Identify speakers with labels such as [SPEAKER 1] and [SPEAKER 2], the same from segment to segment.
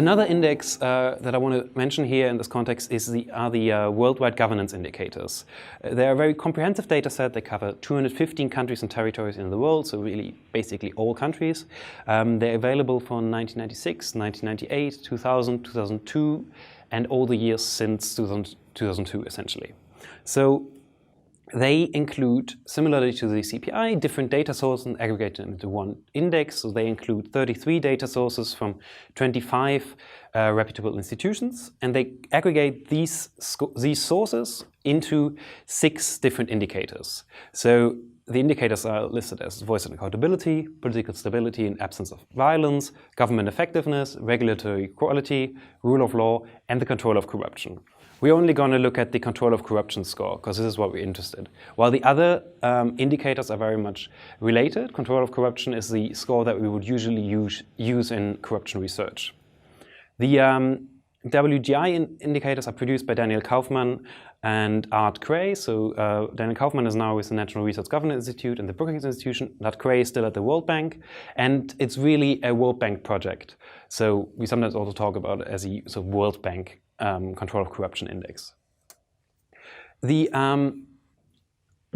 [SPEAKER 1] Another index that I want to mention here in this context are the worldwide governance indicators. They're a very comprehensive data set. They cover 215 countries and territories in the world, so really basically all countries. They're available from 1996, 1998, 2000, 2002, and all the years since 2002, essentially. So they include, similarly to the CPI, different data sources and aggregated into one index. So they include 33 data sources from 25 reputable institutions, and they aggregate these sources into 6 different indicators. So the indicators are listed as voice and accountability, political stability and absence of violence, government effectiveness, regulatory quality, rule of law, and the control of corruption. We're only going to look at the control of corruption score, because this is what we're interested in. While the other indicators are very much related, control of corruption is the score that we would usually use in corruption research. The WGI indicators are produced by Daniel Kaufman and Art Cray. So Daniel Kaufman is now with the National Research Governance Institute and the Brookings Institution. Art Cray is still at the World Bank, and it's really a World Bank project. So we sometimes also talk about it as a sort of World Bank control of corruption index. The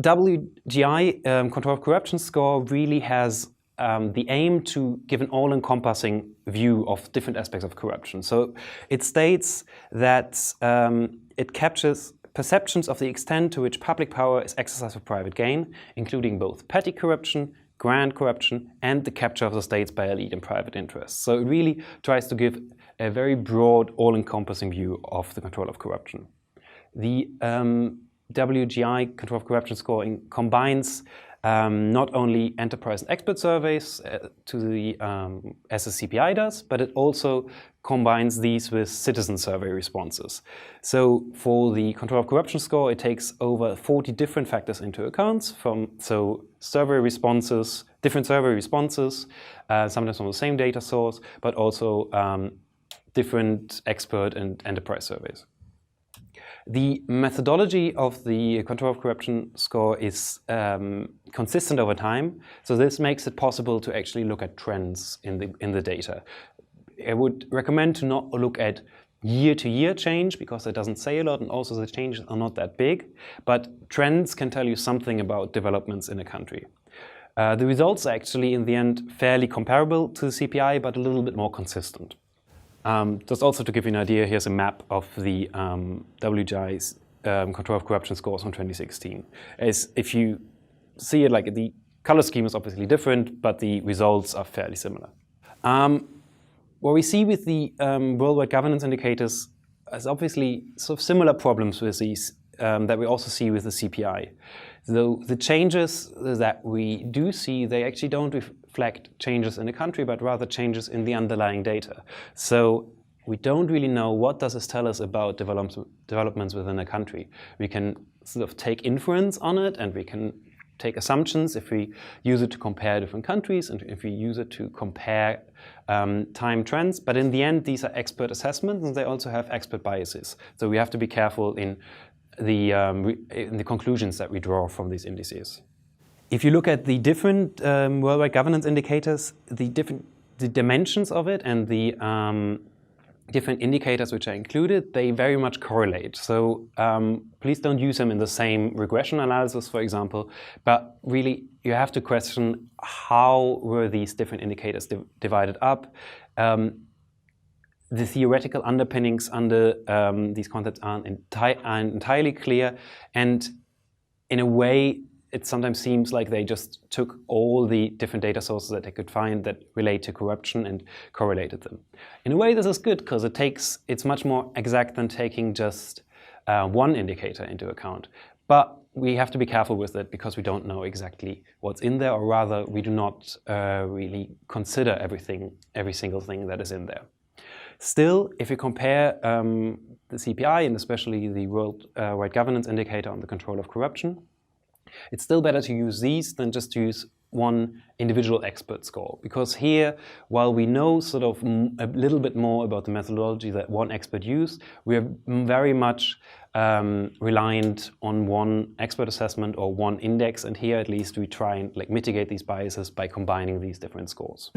[SPEAKER 1] WGI control of corruption score really has the aim to give an all-encompassing view of different aspects of corruption. So it states that it captures perceptions of the extent to which public power is exercised for private gain, including both petty corruption, grand corruption, and the capture of the states by elite and private interests. So it really tries to give a very broad, all-encompassing view of the control of corruption. The WGI control of corruption scoring combines not only enterprise and expert surveys as the CPI does, but it also combines these with citizen survey responses. So for the control of corruption score, it takes over 40 different factors into account, survey responses, different survey responses, sometimes from the same data source, but also different expert and enterprise surveys. The methodology of the control of corruption score is consistent over time, so this makes it possible to actually look at trends in the data. I would recommend to not look at year-to-year change, because it doesn't say a lot, and also the changes are not that big, but trends can tell you something about developments in a country. The results are actually, in the end, fairly comparable to the CPI, but a little bit more consistent. Just also to give you an idea, here's a map of the WGI's control of corruption scores from 2016. As if you see it, like the color scheme is obviously different, but the results are fairly similar. What we see with the worldwide governance indicators is obviously sort of similar problems with these that we also see with the CPI. Though the changes that we do see, they actually don't reflect changes in the country, but rather changes in the underlying data. So we don't really know what does this tell us about developments within a country. We can sort of take inference on it, and we can take assumptions if we use it to compare different countries and if we use it to compare time trends. But in the end, these are expert assessments, and they also have expert biases. So we have to be careful in the conclusions that we draw from these indices. If you look at the different worldwide governance indicators, the dimensions of it and the different indicators which are included, they very much correlate. So please don't use them in the same regression analysis, for example, but really you have to question how were these different indicators divided up. The theoretical underpinnings under these concepts aren't entirely clear, and in a way it sometimes seems like they just took all the different data sources that they could find that relate to corruption and correlated them. In a way, this is good, because it's much more exact than taking just one indicator into account. But we have to be careful with it, because we don't know exactly what's in there, or rather we do not really consider every single thing that is in there. Still, if you compare the CPI and especially the worldwide governance indicator on the control of corruption, it's still better to use these than just to use one individual expert score. Because here, while we know sort of a little bit more about the methodology that one expert used, we are very much reliant on one expert assessment or one index. And here, at least, we try and mitigate these biases by combining these different scores.